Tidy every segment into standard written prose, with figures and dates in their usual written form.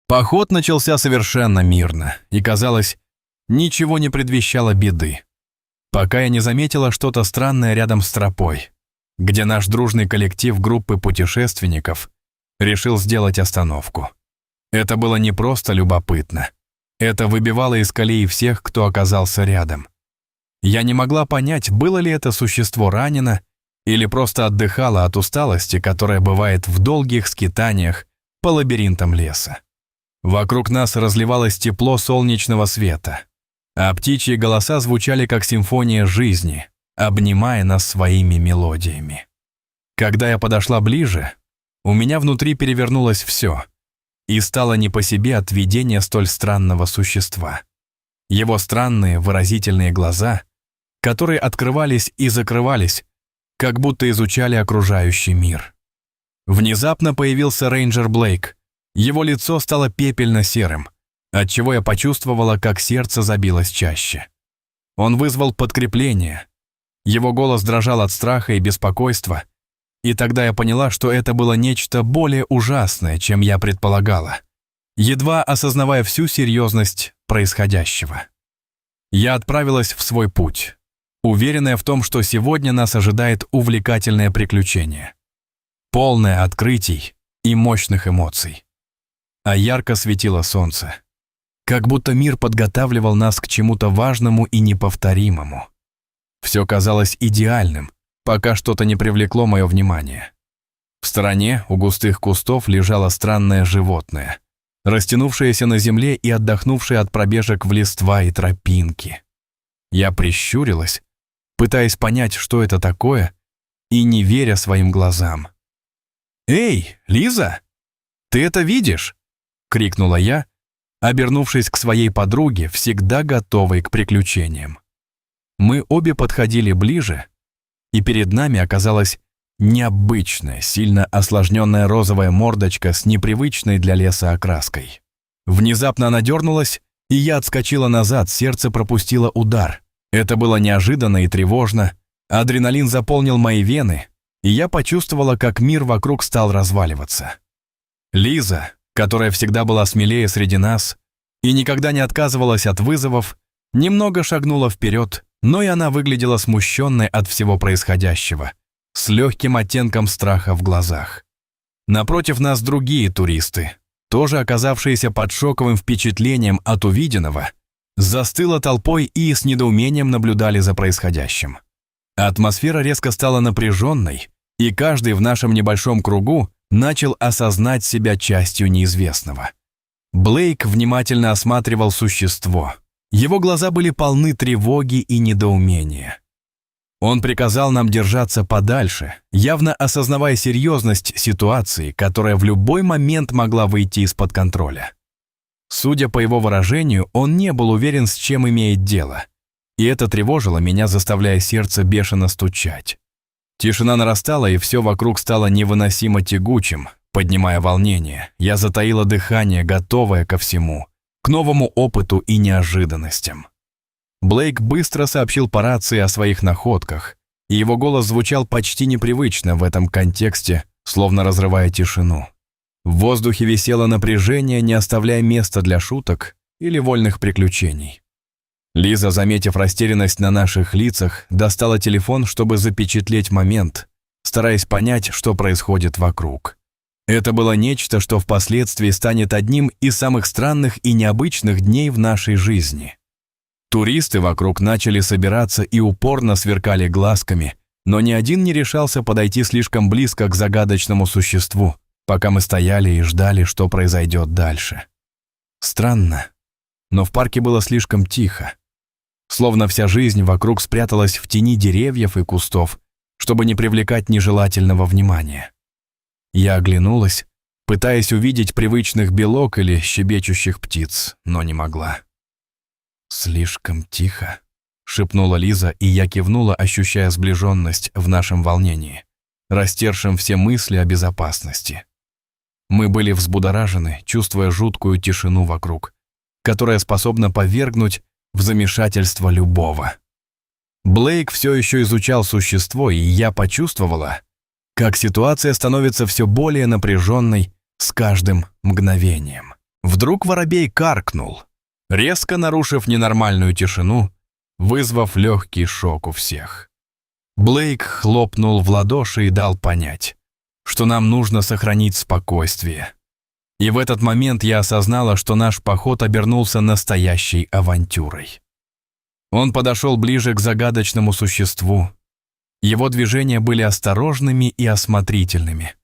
Поход начался совершенно мирно, и, казалось, ничего не предвещало беды, пока я не заметила что-то странное рядом с тропой, где наш дружный коллектив группы путешественников решил сделать остановку. Это было не просто любопытно. Это выбивало из колеи всех, кто оказался рядом. Я не могла понять, было ли это существо ранено или просто отдыхало от усталости, которая бывает в долгих скитаниях по лабиринтам леса. Вокруг нас разливалось тепло солнечного света, а птичьи голоса звучали как симфония жизни, обнимая нас своими мелодиями. Когда я подошла ближе, у меня внутри перевернулось все, и стало не по себе от видения столь странного существа. Его странные выразительные глаза, которые открывались и закрывались, как будто изучали окружающий мир. Внезапно появился рейнджер Блейк. Его лицо стало пепельно-серым, отчего я почувствовала, как сердце забилось чаще. Он вызвал подкрепление. Его голос дрожал от страха и беспокойства, и тогда я поняла, что это было нечто более ужасное, чем я предполагала, едва осознавая всю серьезность происходящего. Я отправилась в свой путь, уверенная в том, что сегодня нас ожидает увлекательное приключение, полное открытий и мощных эмоций. А ярко светило солнце, как будто мир подготавливал нас к чему-то важному и неповторимому. Все казалось идеальным, пока что-то не привлекло мое внимание. В стороне у густых кустов лежало странное животное, растянувшееся на земле и отдохнувшее от пробежек в листва и тропинки. Я прищурилась, пытаясь понять, что это такое, и не веря своим глазам. «Эй, Лиза, ты это видишь?» — крикнула я, обернувшись к своей подруге, всегда готовой к приключениям. Мы обе подходили ближе, и перед нами оказалась необычная, сильно осложненная розовая мордочка с непривычной для леса окраской. Внезапно она дернулась, и я отскочила назад, сердце пропустило удар. Это было неожиданно и тревожно, адреналин заполнил мои вены, и я почувствовала, как мир вокруг стал разваливаться. Лиза, которая всегда была смелее среди нас и никогда не отказывалась от вызовов, немного шагнула вперед, но и она выглядела смущенной от всего происходящего, с легким оттенком страха в глазах. Напротив нас другие туристы, тоже оказавшиеся под шоковым впечатлением от увиденного, застыла толпой и с недоумением наблюдали за происходящим. Атмосфера резко стала напряженной, и каждый в нашем небольшом кругу начал осознать себя частью неизвестного. Блейк внимательно осматривал существо. Его глаза были полны тревоги и недоумения. Он приказал нам держаться подальше, явно осознавая серьезность ситуации, которая в любой момент могла выйти из-под контроля. Судя по его выражению, он не был уверен, с чем имеет дело, и это тревожило меня, заставляя сердце бешено стучать. Тишина нарастала, и все вокруг стало невыносимо тягучим, поднимая волнение. Я затаила дыхание, готовая ко всему, к новому опыту и неожиданностям. Блейк быстро сообщил по рации о своих находках, и его голос звучал почти непривычно в этом контексте, словно разрывая тишину. В воздухе висело напряжение, не оставляя места для шуток или вольных приключений. Лиза, заметив растерянность на наших лицах, достала телефон, чтобы запечатлеть момент, стараясь понять, что происходит вокруг. Это было нечто, что впоследствии станет одним из самых странных и необычных дней в нашей жизни. Туристы вокруг начали собираться и упорно сверкали глазками, но ни один не решался подойти слишком близко к загадочному существу, пока мы стояли и ждали, что произойдет дальше. Странно, но в парке было слишком тихо. Словно вся жизнь вокруг спряталась в тени деревьев и кустов, чтобы не привлекать нежелательного внимания. Я оглянулась, пытаясь увидеть привычных белок или щебечущих птиц, но не могла. «Слишком тихо», — шепнула Лиза, и я кивнула, ощущая сближенность в нашем волнении, растершем все мысли о безопасности. Мы были взбудоражены, чувствуя жуткую тишину вокруг, которая способна повергнуть в замешательство любого. Блейк все еще изучал существо, и я почувствовала, как ситуация становится все более напряженной с каждым мгновением. Вдруг воробей каркнул, резко нарушив ненормальную тишину, вызвав легкий шок у всех. Блейк хлопнул в ладоши и дал понять, что нам нужно сохранить спокойствие. И в этот момент я осознала, что наш поход обернулся настоящей авантюрой. Он подошел ближе к загадочному существу. Его движения были осторожными и осмотрительными,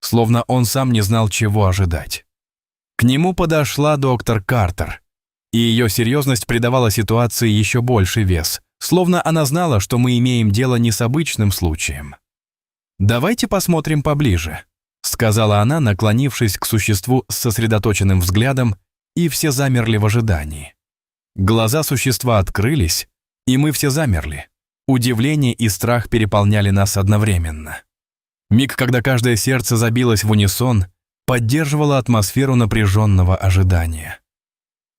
словно он сам не знал, чего ожидать. К нему подошла доктор Картер, и ее серьезность придавала ситуации еще больший вес, словно она знала, что мы имеем дело не с обычным случаем. «Давайте посмотрим поближе», — сказала она, наклонившись к существу с сосредоточенным взглядом, и все замерли в ожидании. Глаза существа открылись, и мы все замерли. Удивление и страх переполняли нас одновременно. Миг, когда каждое сердце забилось в унисон, поддерживало атмосферу напряженного ожидания.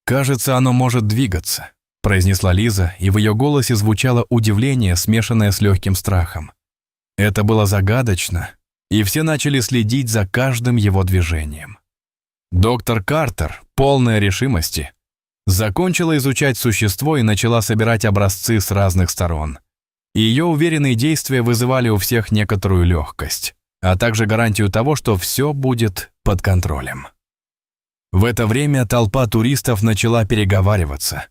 «Кажется, оно может двигаться», — произнесла Лиза, и в ее голосе звучало удивление, смешанное с легким страхом. Это было загадочно, и все начали следить за каждым его движением. Доктор Картер, полная решимости, закончила изучать существо и начала собирать образцы с разных сторон. И ее уверенные действия вызывали у всех некоторую легкость, а также гарантию того, что все будет под контролем. В это время толпа туристов начала переговариваться.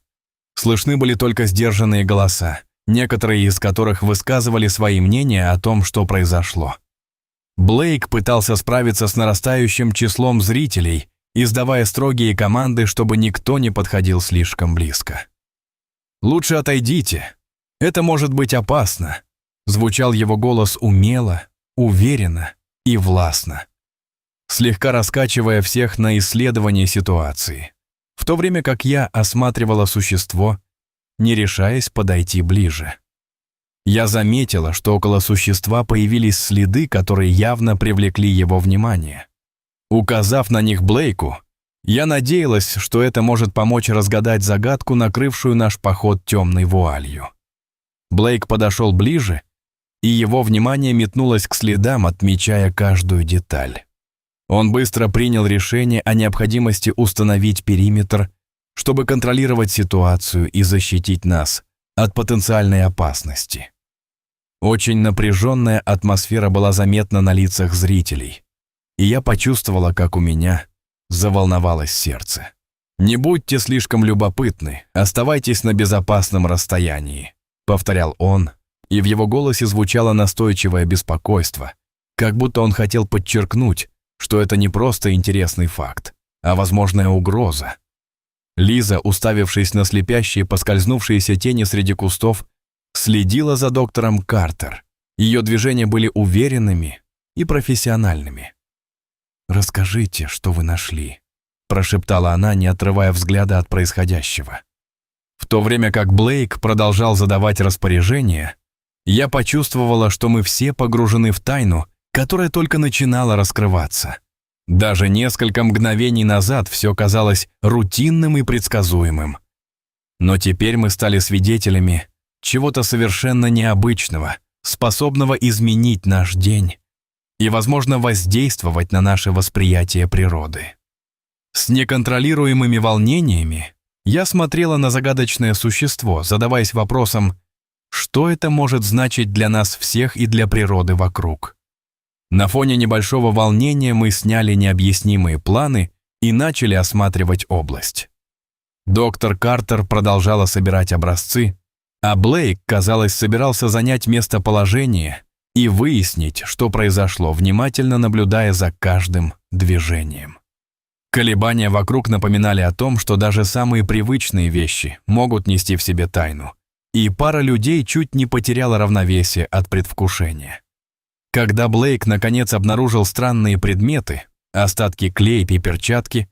Слышны были только сдержанные голоса, некоторые из которых высказывали свои мнения о том, что произошло. Блейк пытался справиться с нарастающим числом зрителей, издавая строгие команды, чтобы никто не подходил слишком близко. «Лучше отойдите. Это может быть опасно», — звучал его голос умело, уверенно и властно, слегка раскачивая всех на исследование ситуации, в то время как я осматривала существо, не решаясь подойти ближе. Я заметила, что около существа появились следы, которые явно привлекли его внимание. Указав на них Блейку, я надеялась, что это может помочь разгадать загадку, накрывшую наш поход темной вуалью. Блейк подошел ближе, и его внимание метнулось к следам, отмечая каждую деталь. Он быстро принял решение о необходимости установить периметр, чтобы контролировать ситуацию и защитить нас от потенциальной опасности. Очень напряженная атмосфера была заметна на лицах зрителей, и я почувствовала, как у меня заволновалось сердце. «Не будьте слишком любопытны, оставайтесь на безопасном расстоянии», — повторял он, и в его голосе звучало настойчивое беспокойство, как будто он хотел подчеркнуть, что это не просто интересный факт, а возможная угроза. Лиза, уставившись на слепящие поскользнувшиеся тени среди кустов, следила за доктором Картер. Ее движения были уверенными и профессиональными. «Расскажите, что вы нашли», — прошептала она, не отрывая взгляда от происходящего. В то время как Блейк продолжал задавать распоряжения, я почувствовала, что мы все погружены в тайну, которая только начинала раскрываться. Даже несколько мгновений назад все казалось рутинным и предсказуемым. Но теперь мы стали свидетелями чего-то совершенно необычного, способного изменить наш день и, возможно, воздействовать на наше восприятие природы. С неконтролируемыми волнениями я смотрела на загадочное существо, задаваясь вопросом, что это может значить для нас всех и для природы вокруг. На фоне небольшого волнения мы сняли необъяснимые планы и начали осматривать область. Доктор Картер продолжала собирать образцы, а Блейк, казалось, собирался занять местоположение и выяснить, что произошло, внимательно наблюдая за каждым движением. Колебания вокруг напоминали о том, что даже самые привычные вещи могут нести в себе тайну, и пара людей чуть не потеряла равновесие от предвкушения. Когда Блейк наконец обнаружил странные предметы, остатки клейпи и перчатки,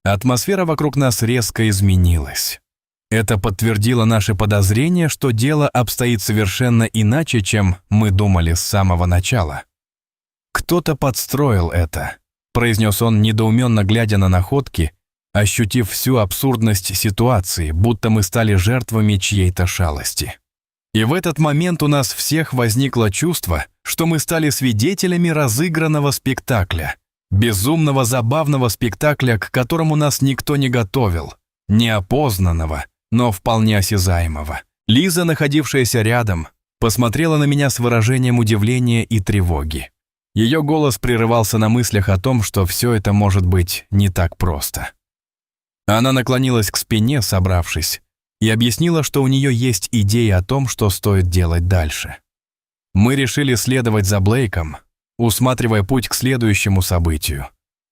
атмосфера вокруг нас резко изменилась. Это подтвердило наши подозрения, что дело обстоит совершенно иначе, чем мы думали с самого начала. «Кто-то подстроил это», — произнес он, недоуменно глядя на находки, ощутив всю абсурдность ситуации, будто мы стали жертвами чьей-то шалости. И в этот момент у нас всех возникло чувство, что мы стали свидетелями разыгранного спектакля, безумного забавного спектакля, к которому нас никто не готовил, неопознанного, но вполне осязаемого. Лиза, находившаяся рядом, посмотрела на меня с выражением удивления и тревоги. Ее голос прерывался на мыслях о том, что все это может быть не так просто. Она наклонилась к спине, собравшись, и объяснила, что у нее есть идея о том, что стоит делать дальше. Мы решили следовать за Блейком, усматривая путь к следующему событию,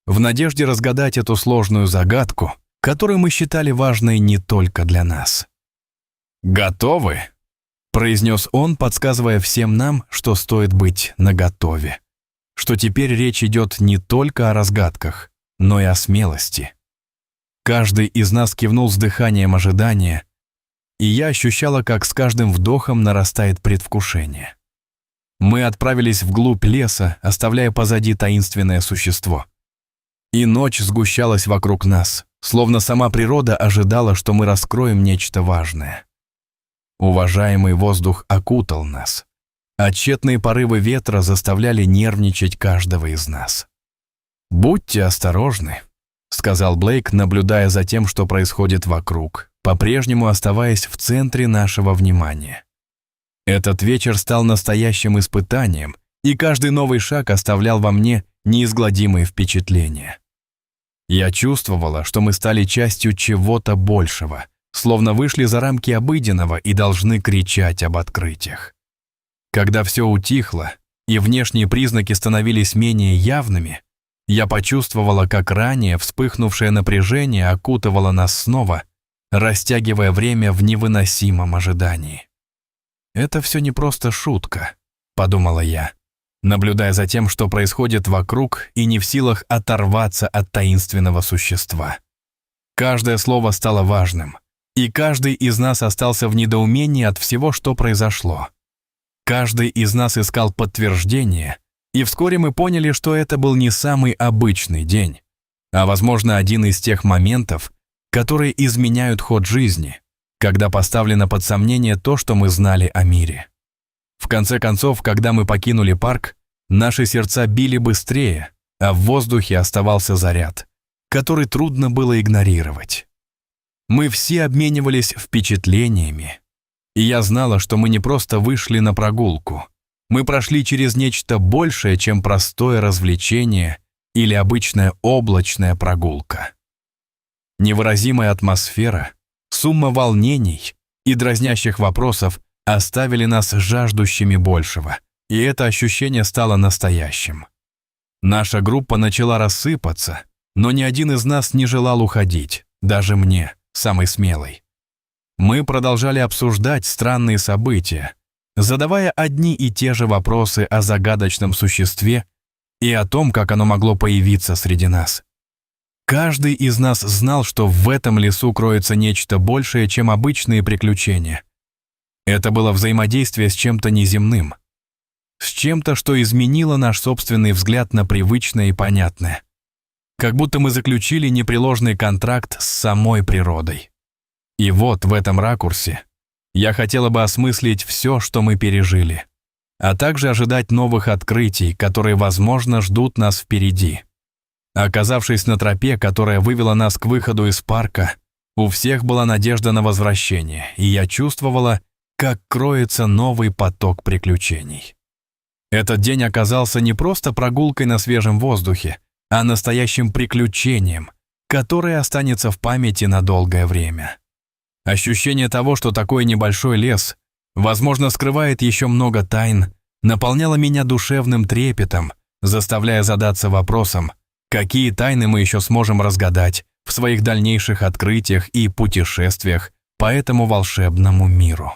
в надежде разгадать эту сложную загадку, которую мы считали важной не только для нас. «Готовы?» — произнес он, подсказывая всем нам, что стоит быть наготове, что теперь речь идет не только о разгадках, но и о смелости. Каждый из нас кивнул с дыханием ожидания, и я ощущала, как с каждым вдохом нарастает предвкушение. Мы отправились вглубь леса, оставляя позади таинственное существо. И ночь сгущалась вокруг нас, словно сама природа ожидала, что мы раскроем нечто важное. Уважаемый воздух окутал нас, а тщетные порывы ветра заставляли нервничать каждого из нас. «Будьте осторожны», — сказал Блейк, наблюдая за тем, что происходит вокруг, по-прежнему оставаясь в центре нашего внимания. Этот вечер стал настоящим испытанием, и каждый новый шаг оставлял во мне неизгладимые впечатления. Я чувствовала, что мы стали частью чего-то большего, словно вышли за рамки обыденного и должны кричать об открытиях. Когда все утихло, и внешние признаки становились менее явными, я почувствовала, как ранее вспыхнувшее напряжение окутывало нас снова, растягивая время в невыносимом ожидании. «Это все не просто шутка», — подумала я, наблюдая за тем, что происходит вокруг, и не в силах оторваться от таинственного существа. Каждое слово стало важным, и каждый из нас остался в недоумении от всего, что произошло. Каждый из нас искал подтверждение, и вскоре мы поняли, что это был не самый обычный день, а, возможно, один из тех моментов, которые изменяют ход жизни, когда поставлено под сомнение то, что мы знали о мире. В конце концов, когда мы покинули парк, наши сердца били быстрее, а в воздухе оставался заряд, который трудно было игнорировать. Мы все обменивались впечатлениями, и я знала, что мы не просто вышли на прогулку, мы прошли через нечто большее, чем простое развлечение или обычная облачная прогулка. Невыразимая атмосфера, сумма волнений и дразнящих вопросов оставили нас жаждущими большего, и это ощущение стало настоящим. Наша группа начала рассыпаться, но ни один из нас не желал уходить, даже мне, самый смелый. Мы продолжали обсуждать странные события, задавая одни и те же вопросы о загадочном существе и о том, как оно могло появиться среди нас. Каждый из нас знал, что в этом лесу кроется нечто большее, чем обычные приключения. Это было взаимодействие с чем-то неземным, с чем-то, что изменило наш собственный взгляд на привычное и понятное. Как будто мы заключили непреложный контракт с самой природой. И вот в этом ракурсе я хотела бы осмыслить все, что мы пережили, а также ожидать новых открытий, которые, возможно, ждут нас впереди. Оказавшись на тропе, которая вывела нас к выходу из парка, у всех была надежда на возвращение, и я чувствовала, как кроется новый поток приключений. Этот день оказался не просто прогулкой на свежем воздухе, а настоящим приключением, которое останется в памяти на долгое время. Ощущение того, что такой небольшой лес, возможно, скрывает еще много тайн, наполняло меня душевным трепетом, заставляя задаться вопросом, какие тайны мы еще сможем разгадать в своих дальнейших открытиях и путешествиях по этому волшебному миру.